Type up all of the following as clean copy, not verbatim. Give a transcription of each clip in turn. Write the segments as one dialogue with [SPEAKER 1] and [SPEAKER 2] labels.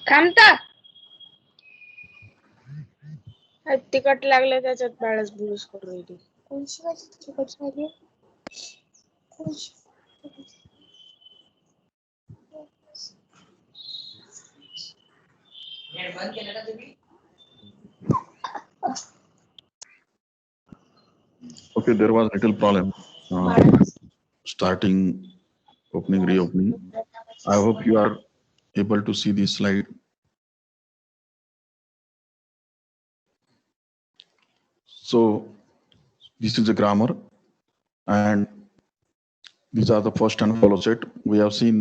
[SPEAKER 1] थांबता तिकट लागले त्याच्यात बाळच बुरुस करू राहिली. कोणची भाजी तिकट झाली? बंद केलं का तुम्ही?
[SPEAKER 2] Okay, there was a little problem starting opening, reopening. I hope you are able to see this slide. So this is a grammar, and these are the first and follow set. We have seen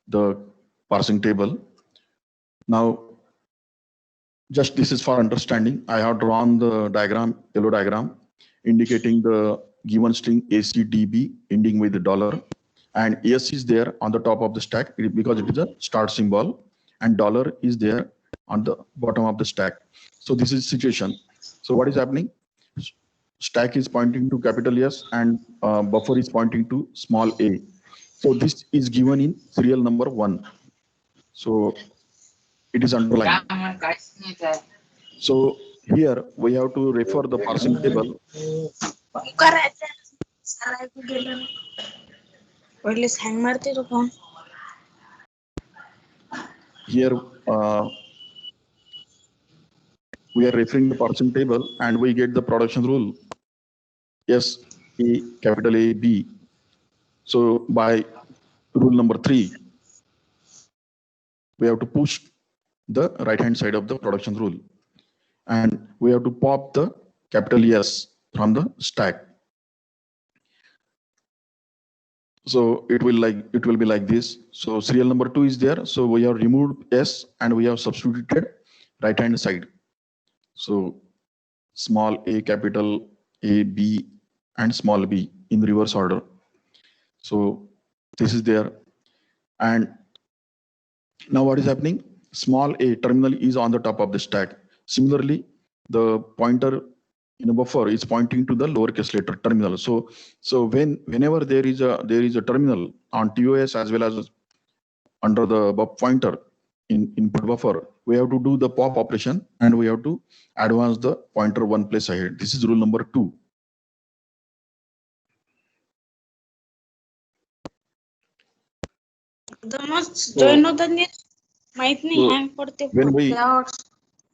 [SPEAKER 2] the parsing table. Now, just this is for understanding. I have drawn the diagram, yellow diagram, indicating the given string ACDB ending with the dollar, and S is there on the top of the stack because it is a start symbol, and dollar is there on the bottom of the stack. So this is situation. So what is happening? Stack is pointing to capital S and buffer is pointing to small a. So this is given in serial number 1. So it is underlined. So here we have to refer the parsing table. Here we are referring the parsing table and we get the production rule. S, A, capital A, B. So by rule number 3, we have to push the right hand side of the production rule, and we have to pop the capital S from the stack. So it will be like this. So serial number 2 is there. So we have removed S and we have substituted right hand side. So small a, capital A, B, and small b in reverse order. So this is there. And now what is happening? Small a terminal is on the top of the stack. Similarly, the pointer in a buffer is pointing to the lowercase letter terminal. So whenever there is a terminal on TOS as well as under the pointer in input buffer, we have to do the pop operation and we have to advance the pointer one place ahead. This is rule number 2. When we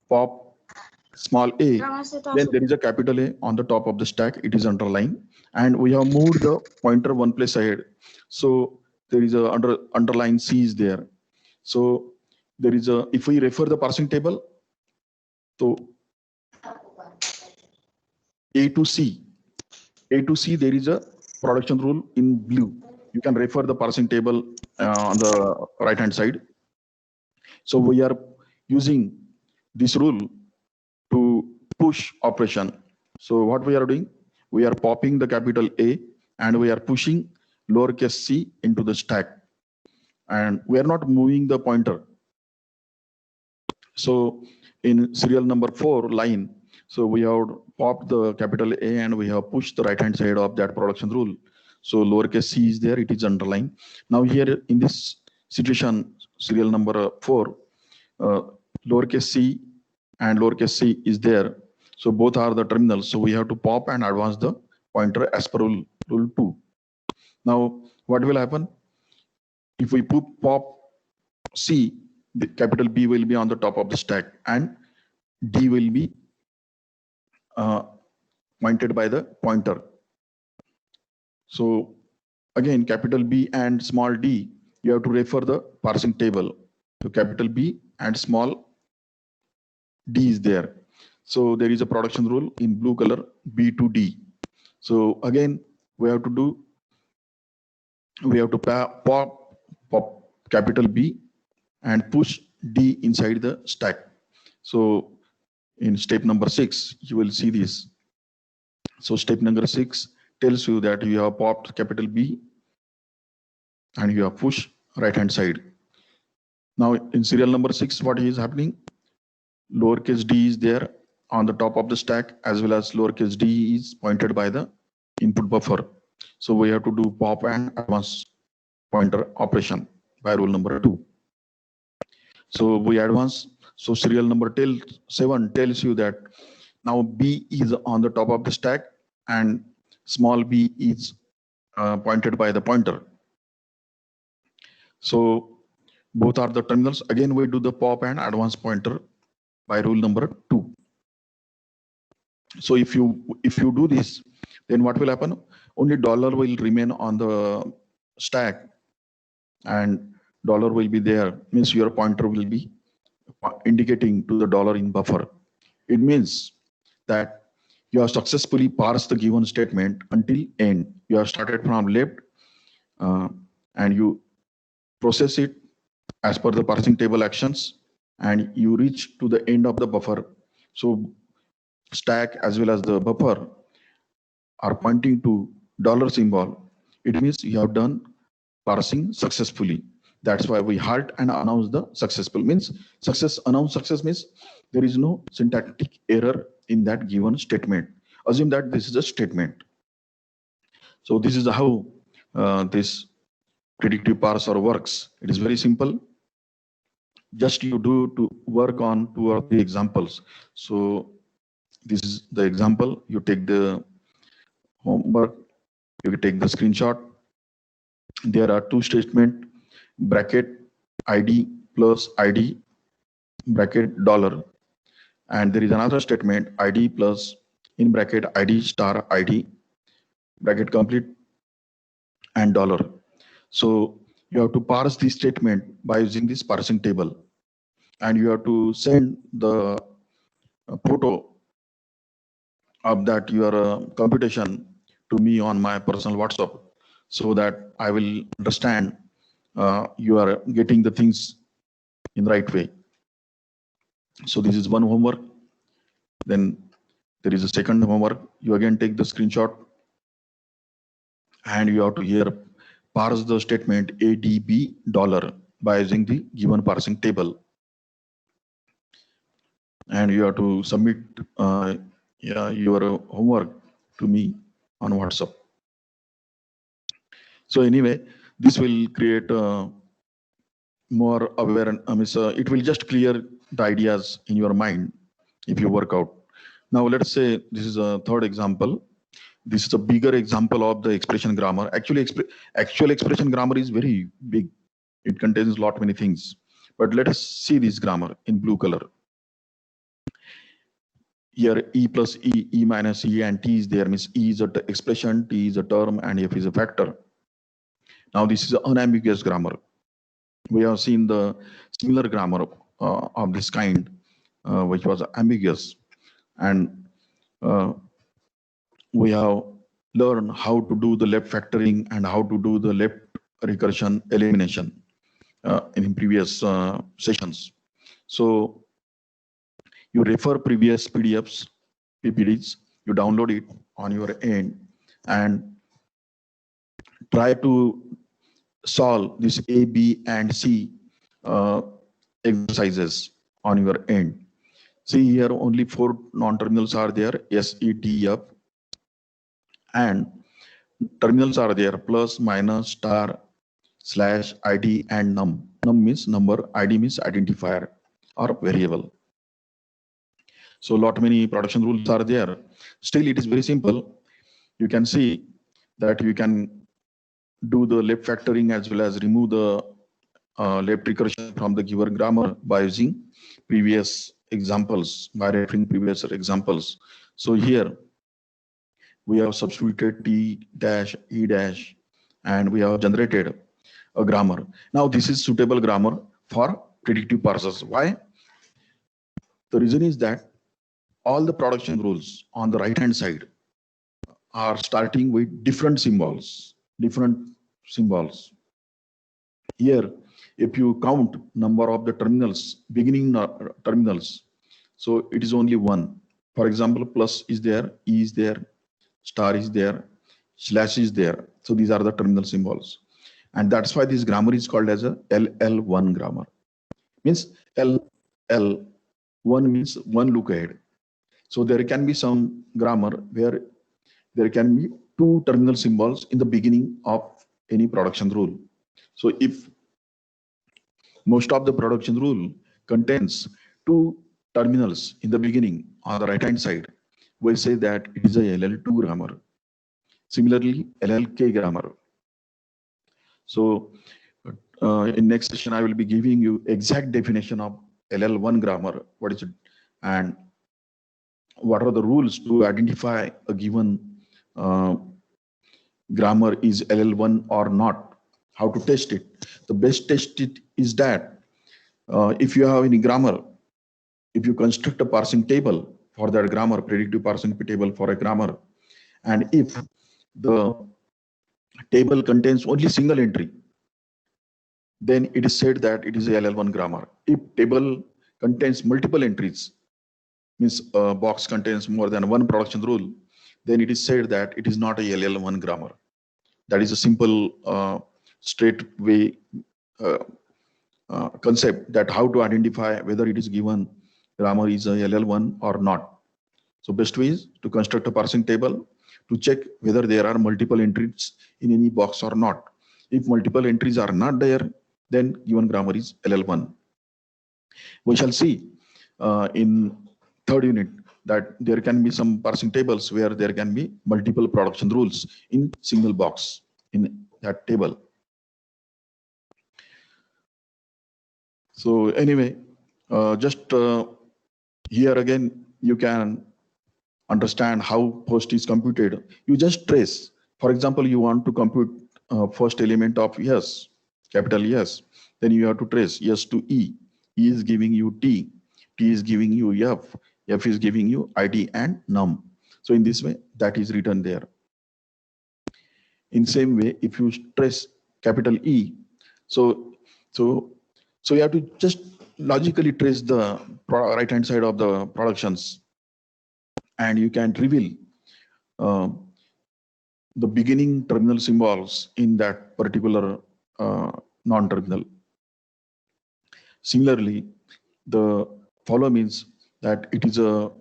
[SPEAKER 2] pop small a, then there is a capital A on the top of the stack. It is underlined, and we have moved the pointer one place ahead. So there is a underline C is there. So there is a, if we refer the parsing table, so A to C, there is a production rule in blue. You can refer the parsing table on the right hand side. So we are using this rule to push operation. So what we are doing, we are popping the capital A and we are pushing lowercase c into the stack, and we are not moving the pointer. So in serial number 4 line, so we have popped the capital A and we have pushed the right hand side of that production rule. So lowercase c is there, it is underlined. Now here in this situation, serial number 4, lowercase c and lowercase c is there. So both are the terminals. So we have to pop and advance the pointer as per rule 2. Now what will happen? If we pop C, the capital B will be on the top of the stack and D will be pointed by the pointer. So again, capital B and small d, you have to refer the parsing table. So capital B and small d is there. So there is a production rule in blue color, B to D. So again, we have to pop capital B and push D inside the stack. So in step number 6, you will see this. So step number 6 tells you that you have popped capital B and you have pushed right hand side. Now in serial number 6, what is happening? Lowercase d is there on the top of the stack as well as lowercase d is pointed by the input buffer. So we have to do pop and advance pointer operation by rule number 2. So we advance. So serial number 7 tells you that now B is on the top of the stack and small b is pointed by the pointer. So both are the terminals. Again, we do the pop and advance pointer by rule number 2. So if you do this, then what will happen? Only dollar will remain on the stack and dollar will be there, means your pointer will be indicating to the dollar in buffer. It means that you have successfully parsed the given statement until end. You have started from left and you process it as per the parsing table actions and you reach to the end of the buffer. So stack as well as the buffer are pointing to dollar symbol. It means you have done parsing successfully. That's why we halt and announce the successful. Means success, announce success means there is no syntactic error in that given statement. Assume that this is a statement. So this is how this predictive parser works. It is very simple. Just you do to work on 2 or 3 examples. So this is the example. You take the homework, you take the screenshot. There are 2 statements, bracket ID plus ID, bracket dollar. And there is another statement, ID plus in bracket ID star ID, bracket complete and dollar. So you have to parse this statement by using this parsing table. And you have to send the photo of that your computation to me on my personal WhatsApp so that I will understand you are getting the things in the right way. So this is one homework. Then there is a second homework. You again take the screenshot and you have to here parse the statement ADB dollar by using the given parsing table. And you have to submit your homework to me on WhatsApp. So anyway, this will create more awareness. It will just clear the ideas in your mind if you work out. Now let's say this is a third example. This is a bigger example of the expression grammar. Actually, actual expression grammar is very big. It contains lot many things. But let us see this grammar in blue color. Here E plus E, E minus E and T is there, means E is an expression, T is a term and F is a factor. Now this is an unambiguous grammar. We have seen the similar grammar of this kind, which was ambiguous. And we have learned how to do the left factoring and how to do the left recursion elimination in previous sessions. So you refer previous PDFs, PPDs, you download it on your end and try to solve this A, B, and C exercises on your end. See here only 4 non-terminals are there, S, E, T, F, and terminals are there, plus, minus, star, slash, ID, and num. Num means number, ID means identifier or variable. So lot many production rules are there. Still it is very simple. You can see that you can do the left factoring as well as remove the left recursion from the given grammar by using previous examples, by referring previous examples. So here we have substituted T dash, E dash, and we have generated a grammar. Now this is suitable grammar for predictive parsers. Why? The reason is that all the production rules on the right hand side are starting with different symbols. Here, if you count number of the terminals, beginning terminals, so it is only 1. For example, plus is there, E is there, star is there, slash is there. So these are the terminal symbols. And that's why this grammar is called as a LL1 grammar. Means LL1 means 1 look ahead. So there can be some grammar where there can be two terminal symbols in the beginning of any production rule. So if most of the production rule contains two terminals in the beginning on the right hand side, we say that it is a LL2 grammar. Similarly, LLK grammar. So in next session, I will be giving you exact definition of LL1 grammar. What is it? And what are the rules to identify a given grammar is LL1 or not? How to test it? The best test it is that if you have any grammar, if you construct a parsing table for that grammar, predictive parsing table for a grammar, and if the table contains only single entry, then it is said that it is a LL1 grammar. If table contains multiple entries, means a box contains more than one production rule, then it is said that it is not a LL1 grammar. That is a simple, straight way concept that how to identify whether it is given grammar is a LL1 or not. So best way is to construct a parsing table to check whether there are multiple entries in any box or not. If multiple entries are not there, then given grammar is LL1. We shall see in third unit that there can be some parsing tables where there can be multiple production rules in single box in that table. So anyway, just here again, you can understand how first is computed. You just trace. For example, you want to compute first element of yes, capital yes. Then you have to trace yes to E. E is giving you T. T is giving you F. F is giving you ID and num. So in this way, that is written there. In same way, if you trace capital E, so you have to just logically trace the right hand side of the productions, and you can reveal the beginning terminal symbols in that particular non-terminal. Similarly, the follow means that it is a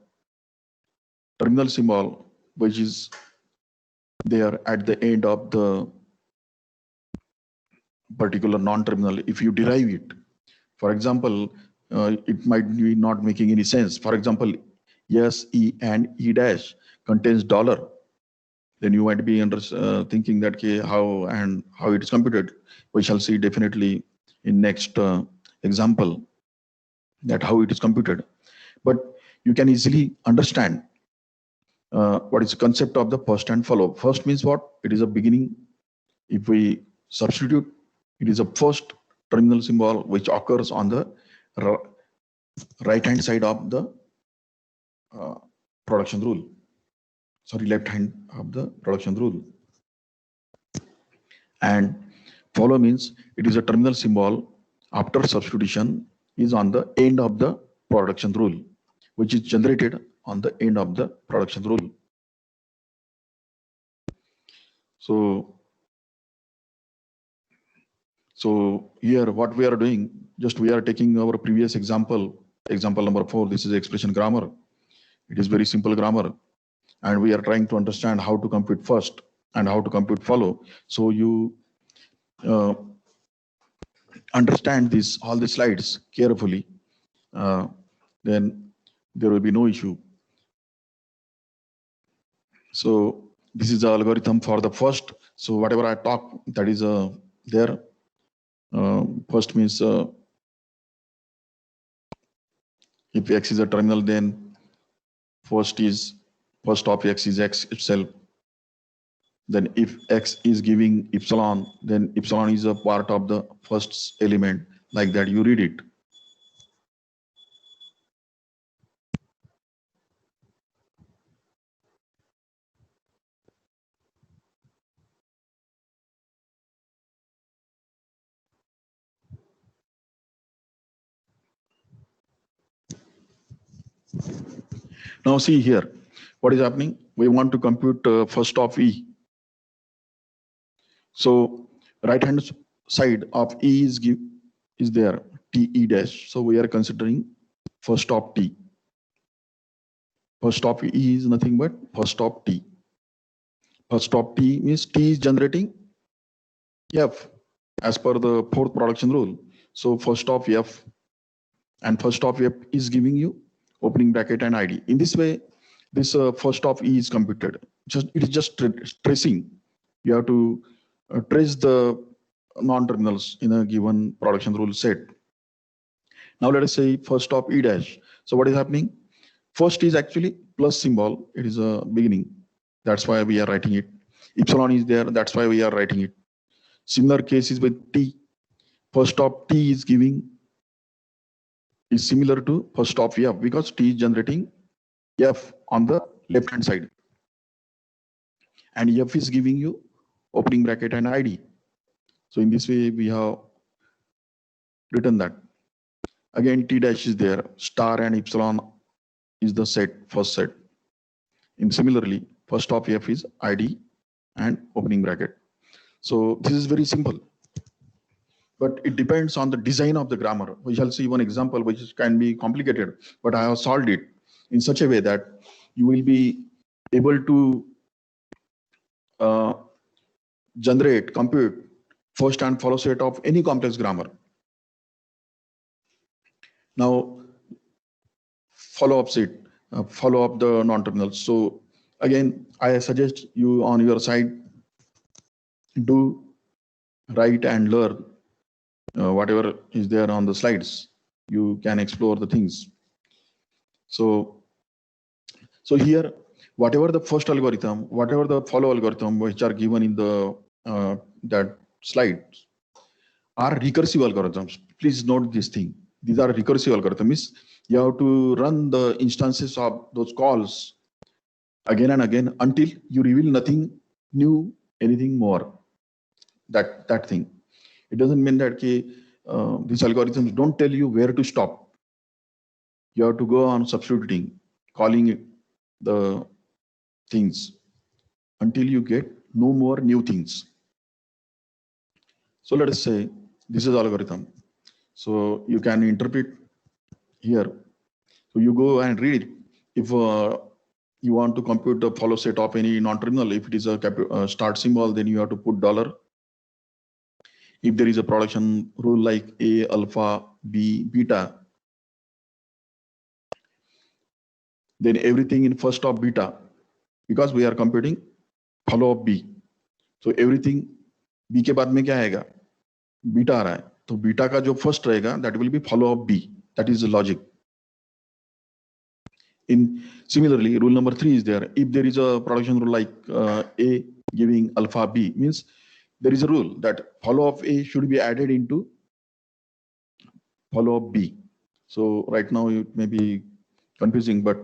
[SPEAKER 2] terminal symbol which is there at the end of the particular non-terminal. If you derive it, for example, it might be not making any sense. For example, yes, E and E dash contains dollar. Then you might be thinking that how it is computed. We shall see definitely in next example that how it is computed. But you can easily understand what is the concept of the first and follow. First means what? It is a beginning. If we substitute, it is a first terminal symbol which occurs on the right hand side of the production rule. Sorry, left hand of the production rule. And follow means it is a terminal symbol after substitution is on the end of the production rule, which is generated on the end of the production rule. So here what we are doing, just we are taking our previous example number 4. This is expression grammar. It is very simple grammar, and we are trying to understand how to compute first and how to compute follow. So you understand all the slides carefully, then there will be no issue. So this is the algorithm for the first. So whatever I talk, that is there. First means if X is a terminal, then first of X is X itself. Then if X is giving epsilon, then epsilon is a part of the first element. Like that, you read it. Now see here, what is happening? We want to compute first of E. So right hand side of E is there, TE dash. So we are considering first of T. First of E is nothing but first of T. First of T means T is generating F as per the fourth production rule. So first of F, and first of F is giving you opening bracket and ID. In this way, this first of E is computed. It is just tracing. You have to trace the non-terminals in a given production rule set. Now let us say first of E dash. So what is happening? First is actually plus symbol. It is a beginning. That's why we are writing it. Epsilon is there. That's why we are writing it. Similar cases with T. First of T is giving is similar to first of F because T is generating F on the left hand side. And F is giving you opening bracket and ID. So in this way, we have written that. Again, T dash is there. Star and epsilon is the set, first set. And similarly, first of F is ID and opening bracket. So this is very simple. But it depends on the design of the grammar. We shall see one example which can be complicated, but I have solved it in such a way that you will be able to generate, compute first and follow set of any complex grammar. Now, follow up set, follow up the non-terminals. So again, I suggest you on your side, do write and learn whatever is there on the slides. You can explore the things. So here, whatever the first algorithm, whatever the follow algorithm which are given in the that slide are recursive algorithms. Please note this thing. These are recursive algorithms. You have to run the instances of those calls again and again until you reveal nothing new, anything more. That thing. It doesn't mean that these algorithms don't tell you where to stop. You have to go on substituting, calling the things until you get no more new things. So let us say this is algorithm. So you can interpret here. So you go and read it. If you want to compute the follow set of any non-terminal, if it is a start symbol, then you have to put $. If there is a production rule like A, alpha, B, beta, then everything in first of beta, because we are computing follow of B. So everything B के बाद में क्या आएगा? Beta आ रहा है. तो beta का जो first रहेगा, that will be follow of B. That is the logic. Similarly, rule number 3 is there. If there is a production rule like A giving alpha B, means there is a rule that follow of A should be added into follow of B. So right now it may be confusing, but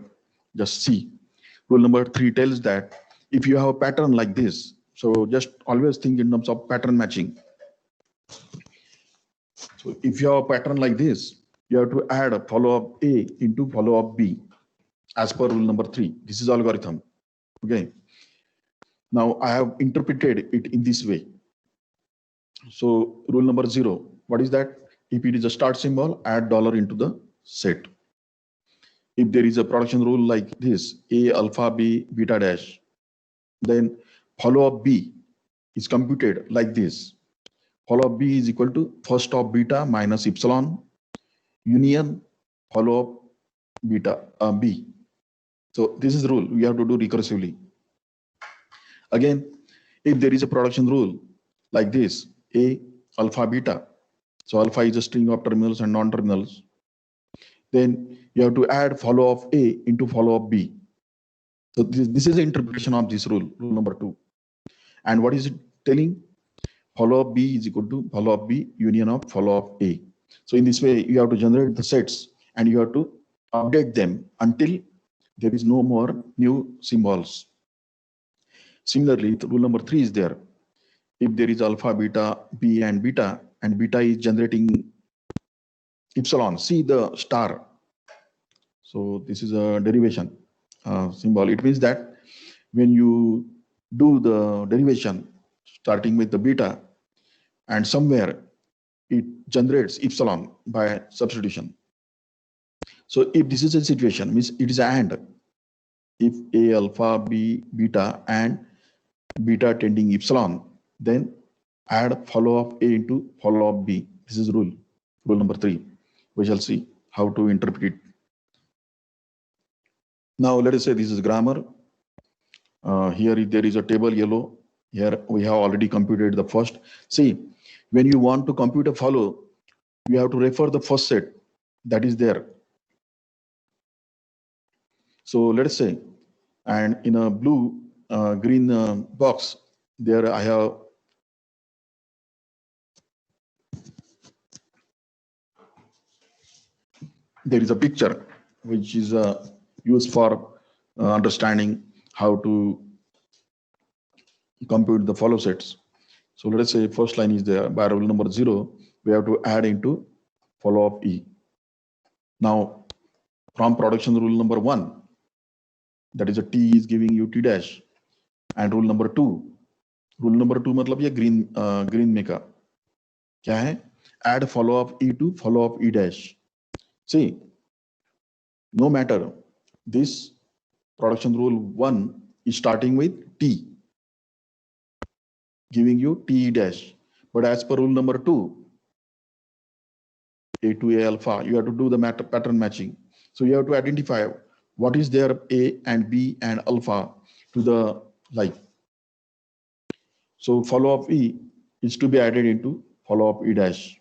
[SPEAKER 2] just see. Rule number 3 tells that if you have a pattern like this, so just always think in terms of pattern matching. So if you have a pattern like this, you have to add a follow of A into follow of B as per rule number 3. This is algorithm. Okay. Now I have interpreted it in this way. So rule number 0, what is that? If it is a start symbol, add $ into the set. If there is a production rule like this, A, alpha, B, beta dash, then follow of B is computed like this. Follow of B is equal to first of beta minus epsilon union follow of beta B. So this is the rule we have to do recursively. Again, if there is a production rule like this, A, alpha, beta, so alpha is a string of terminals and non-terminals, then you have to add follow of A into follow of B. So this is the interpretation of this rule, rule number 2. And what is it telling? Follow of B is equal to follow of B union of follow of A. So in this way, you have to generate the sets and you have to update them until there is no more new symbols. Similarly, rule number 3 is there. If there is alpha, beta, B and beta is generating epsilon, see the star. So this is a derivation symbol. It means that when you do the derivation starting with the beta and somewhere it generates epsilon by substitution. So if this is a situation, means it is a AND. If A, alpha, B, beta and beta tending epsilon, then add follow of A into follow of B. This is rule number 3. We shall see how to interpret it. Now let us say this is grammar. Here there is a table yellow. Here we have already computed the first. See, when you want to compute a follow, you have to refer the first set that is there. So let us say, and in a blue green box, there I have there is a picture which is used for understanding how to compute the follow sets. So let us say first line is there by rule number 0, we have to add into follow of E. Now from production rule number 1, that is a T is giving you T dash, and rule number 2 मतलब ये green में का क्या है, add follow of E to follow of E dash. See, no matter this production rule 1 is starting with T, giving you T dash, but as per rule number 2, A to A alpha, you have to do the pattern matching. So you have to identify what is there A and B and alpha to the like. So follow of E is to be added into follow of E dash.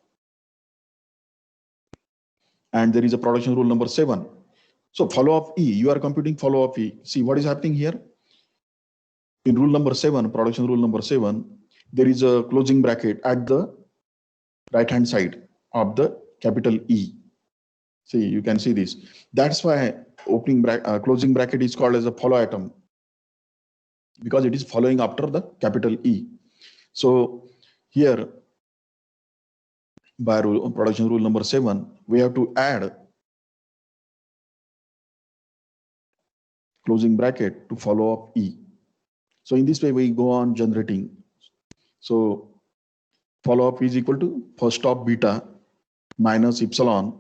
[SPEAKER 2] And there is a production rule number 7. So follow of E, you are computing follow of E. See what is happening here? In rule number 7, production rule number 7, there is a closing bracket at the right hand side of the capital E. See, you can see this. That's why closing bracket is called as a follow item, because it is following after the capital E. So here by production rule number 7, we have to add closing bracket to follow up E. So in this way we go on generating. So follow up is equal to first of beta minus epsilon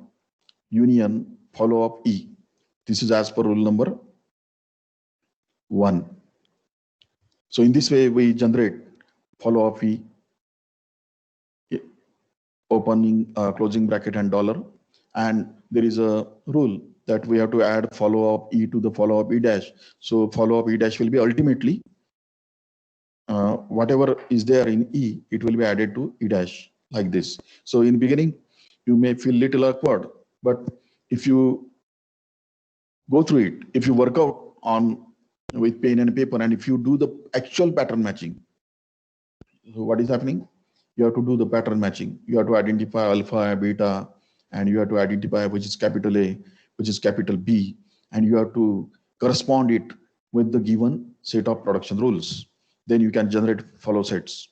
[SPEAKER 2] union follow up E. This is as per rule number 1. So in this way we generate follow up E, opening closing bracket and dollar, and there is a rule that we have to add follow up E to the follow up E dash. So follow up E dash will be ultimately whatever is there in E, it will be added to E dash like this. So in the beginning you may feel little awkward, but if you go through it, if you work out on with pen and paper, and if you do the actual pattern matching, so what is happening? You have to do the pattern matching. You have to identify alpha, beta, and you have to identify which is capital A, which is capital B, and you have to correspond it with the given set of production rules. Then you can generate follow sets.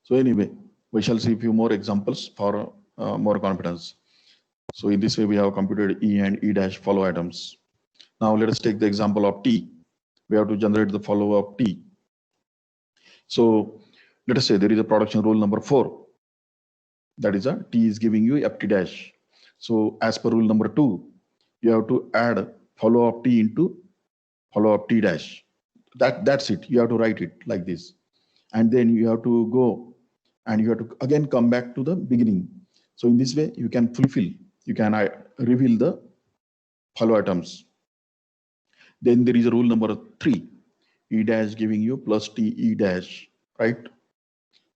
[SPEAKER 2] So anyway, we shall see a few more examples for more confidence. So in this way, we have computed E and E dash follow items. Now let us take the example of T. We have to generate the follow of T. So let us say there is a production rule number 4. That is a T is giving you FT dash. So as per rule number 2, you have to add follow of T into follow of T dash. That's it. You have to write it like this. And then you have to go and you have to again come back to the beginning. So in this way, you can reveal the follow items. Then there is a rule number 3, E dash giving you plus T E dash, right?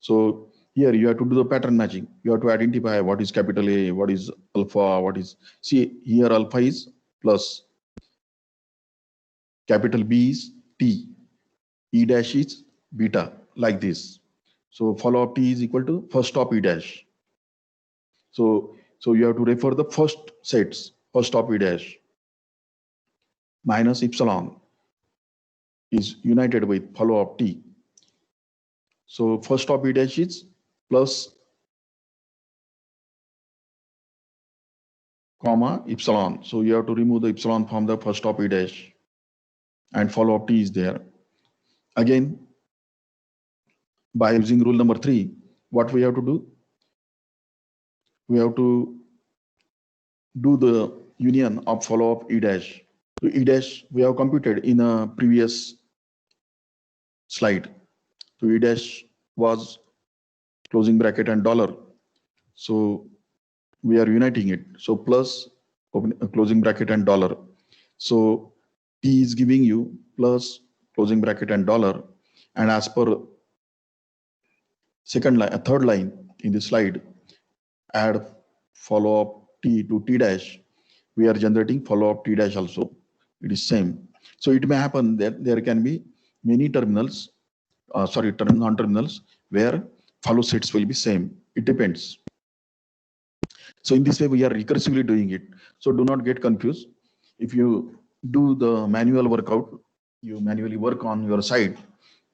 [SPEAKER 2] So here you have to do the pattern matching. You have to identify what is capital A, what is alpha, what is, see here alpha is plus, capital B is T, E dash is beta, like this. So follow up T is equal to first of E dash. So you have to refer the first sets, first of E dash minus epsilon is united with follow up T. So first of E dash is plus comma epsilon. So you have to remove the epsilon from the first of E dash, and follow up T is there. Again, by using rule number 3, what we have to do? We have to do the union of follow up E dash. So E dash we have computed in a previous slide. So E dash was closing bracket and dollar. So we are uniting it. So plus closing bracket and dollar. So T is giving you plus closing bracket and dollar. And as per second line, third line in the slide, add follow up T to T dash. We are generating follow up T dash also. It is same. So it may happen that there can be many terminals, non-terminals where follow sets will be same. It depends. So in this way, we are recursively doing it. So do not get confused. If you do the manual workout, you manually work on your side,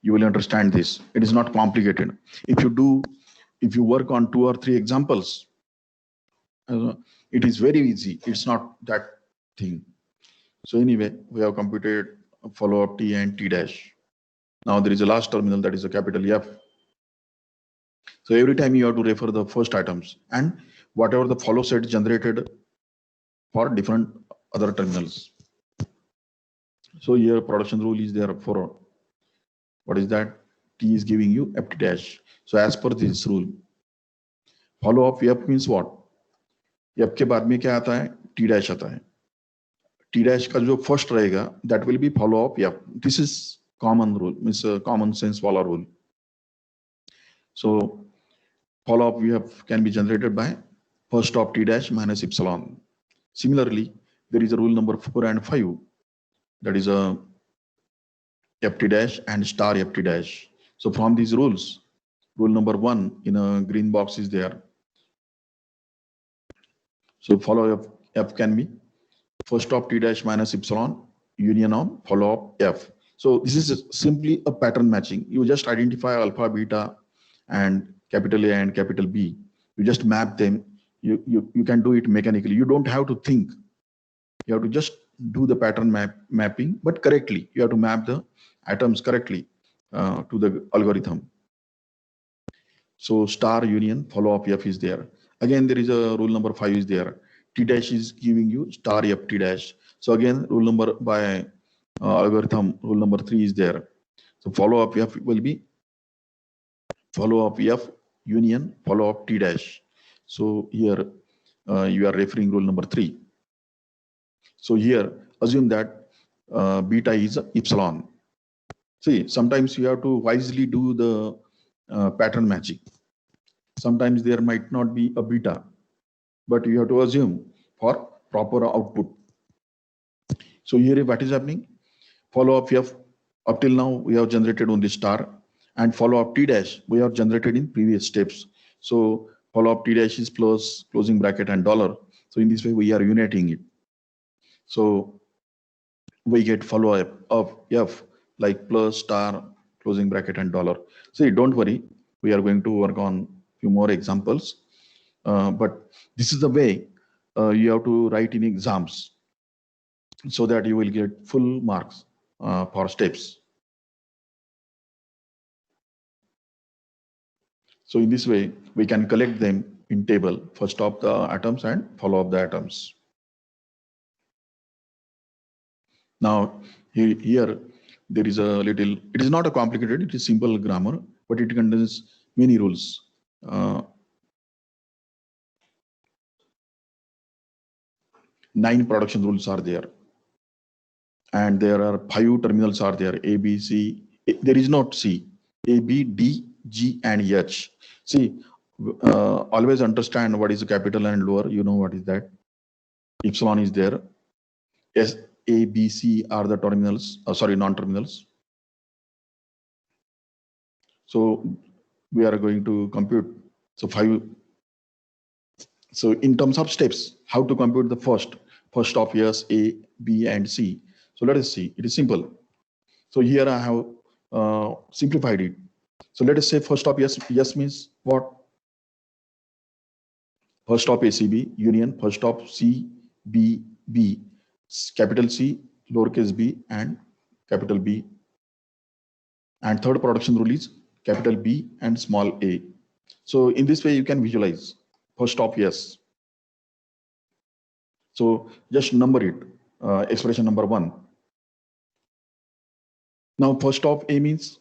[SPEAKER 2] you will understand this. It is not complicated. If you work on 2 or 3 examples, it is very easy. It's not that thing. So anyway, we have computed follow-up T and T dash. Now there is a last terminal, that is a capital F. So every time you have to refer the first items and whatever the follow set generated for different other terminals. So here production rule is there for what is that? T is giving you FT dash. So as per this rule, follow up F means what? F के बाद में क्या आता है? T dash आता है. T dash का जो first रहेगा, that will be follow up F. This is common rule, means common sense follow rule. So follow up F can be generated by first of T dash minus epsilon. Similarly, there is a rule number 4 and 5, that is a FT dash and star FT dash. So from these rules, rule number 1 in a green box is there. So follow F can be first of T dash minus epsilon union of follow up F. So this is simply a pattern matching. You just identify alpha, beta, and capital A and capital B. You just map them. You can do it mechanically. You don't have to think. You have to just do the pattern mapping, but correctly. You have to map the atoms correctly to the algorithm. So star union follow up F is there. Again, there is a rule number 5 is there. T dash is giving you star F T dash. So again, rule number by algorithm, rule number 3 is there. So follow up F will be follow up F union follow up T dash. So here you are referring rule number 3. So here assume that beta is epsilon. See, sometimes you have to wisely do the pattern matching. Sometimes there might not be a beta, but you have to assume for proper output. So here what is happening? Follow up F, up till now we have generated only star, and follow up T dash we have generated in previous steps. So follow up T dash is plus closing bracket and dollar. So in this way we are uniting it. So we get follow up of F like plus star closing bracket and dollar. See, don't worry, we are going to work on few more examples, but this is the way you have to write in exams so that you will get full marks for steps. So in this way, we can collect them in table, first of the atoms and follow up the atoms. Now here there is a little, it is not a complicated, it is simple grammar, but it contains many rules. 9 production rules are there. And there are 5 terminals are there, A, B, C. There is not C, A, B, D, G, and H. See, always understand what is a capital and lower. You know what is that. Epsilon is there. S, A, B, C are the terminals, non-terminals. So we are going to compute. So 5. So in terms of steps, how to compute the first of S, A, B, and C. So let us see. It is simple. So here I have simplified it. So let us say first of S. Yes means what? First of ACB union first of C, B, B, capital C, lowercase b, and capital B. And third production rule is capital B and small a. So in this way you can visualize first of S. So just number it, expression number 1. Now first of A means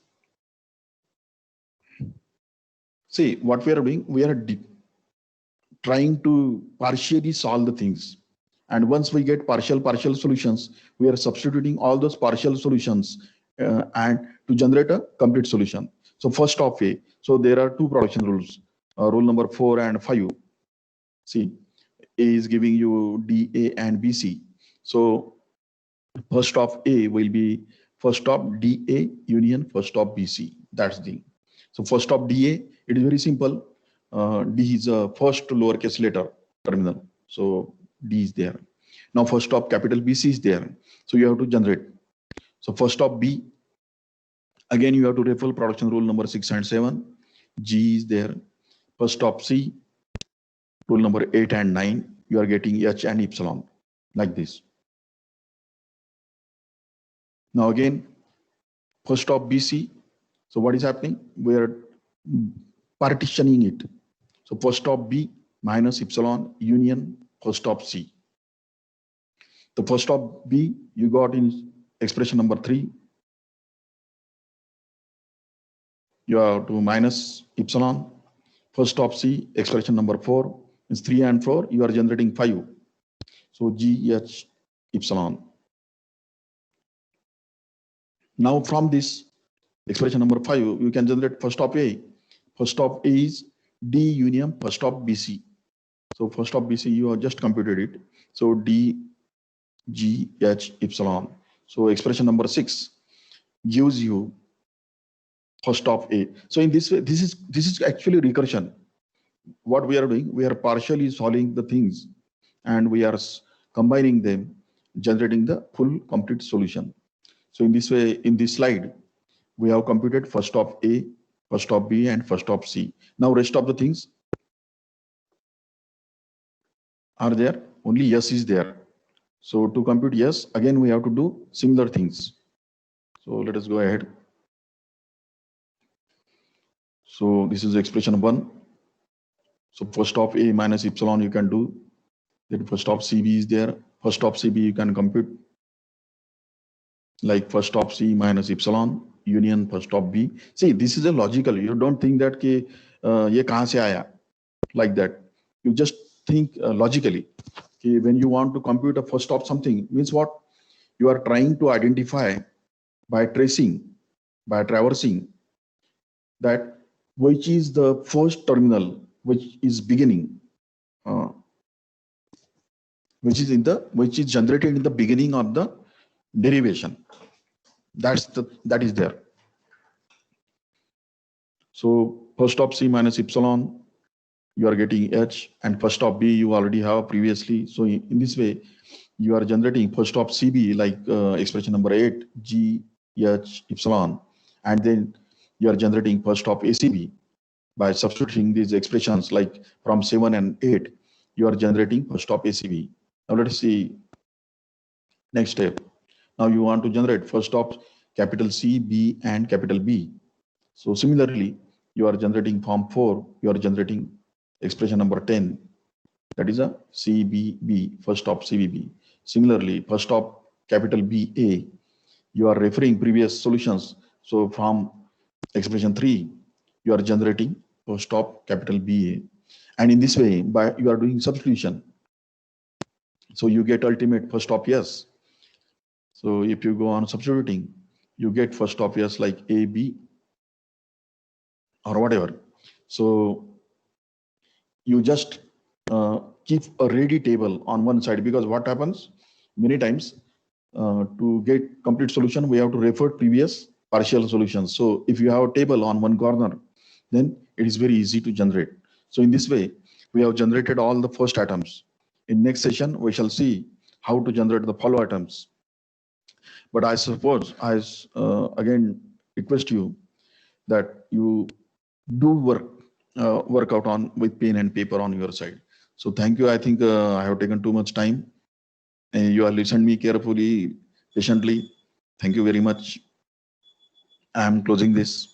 [SPEAKER 2] See, what we are doing, we are trying to partially solve the things. And once we get partial solutions, we are substituting all those partial solutions and to generate a complete solution. So first of A, so there are two production rules, rule number 4 and 5. See, A is giving you DA and BC. So first of A will be first of DA union first of BC. That's the thing. So first of DA, it is very simple. D is a first lowercase letter terminal. So D is there. Now first of capital BC is there. So you have to generate. So first of B, again you have to refer production rule number 6 and 7. G is there. First of C, rule number 8 and 9, you are getting H and epsilon like this. Now again, first of BC, so what is happening? We are partitioning it. So first of B minus epsilon union first of C. The first of B you got in expression number 3. You have to minus epsilon. First of C, expression number 4 is 3 and 4. You are generating 5. So GH epsilon. Now from this expression number 5, you can generate first of A. First of A is D union first of BC. So first of BC, you have just computed it. So D GH epsilon. So expression number 6 gives you first of A. So in this way, this is actually recursion. What we are doing, we are partially solving the things and we are combining them, generating the full complete solution. So in this way, in this slide, we have computed first of A, first of B, and first of C. Now rest of the things are there, only S is there. So to compute S, again we have to do similar things. So let us go ahead. So this is expression 1. So first of A minus epsilon you can do. Then first of CB is there. First of CB you can compute. Like first of C minus epsilon union first of B. See, this is a logical. You don't think that कि ये कहाँ से आया, like that. You just think logically. कि when you want to compute a first of something, means what? You are trying to identify by tracing, by traversing, that which is the first terminal which is beginning, which is generated in the beginning of the derivation. That is there. So first of C minus epsilon, you are getting H, and first of B you already have previously. So in this way, you are generating first of CB like expression number 8, G H epsilon, and then you are generating first of ACB by substituting these expressions like from 7 and 8, you are generating first of ACB. Now let us see next step. Now you want to generate first of capital C, B, and capital B. So similarly, you are generating form 4, you are generating expression number 10, that is a CBB, first of CBB. Similarly, first of capital BA, you are referring previous solutions. So from expression 3, you are generating first of capital BA. And in this way, by you are doing substitution. So you get ultimate first of S. So if you go on substituting, you get first of S like AB or whatever. So you just keep a ready table on one side, because what happens many times to get complete solution, we have to refer previous partial solutions. So if you have a table on one corner, then it is very easy to generate. So in this way, we have generated all the first atoms. In next session, we shall see how to generate the follow atoms. But I suppose I again request you that you do work out on with pen and paper on your side. So thank you. I think I have taken too much time. You have listened me carefully, patiently. Thank you very much. I am closing this.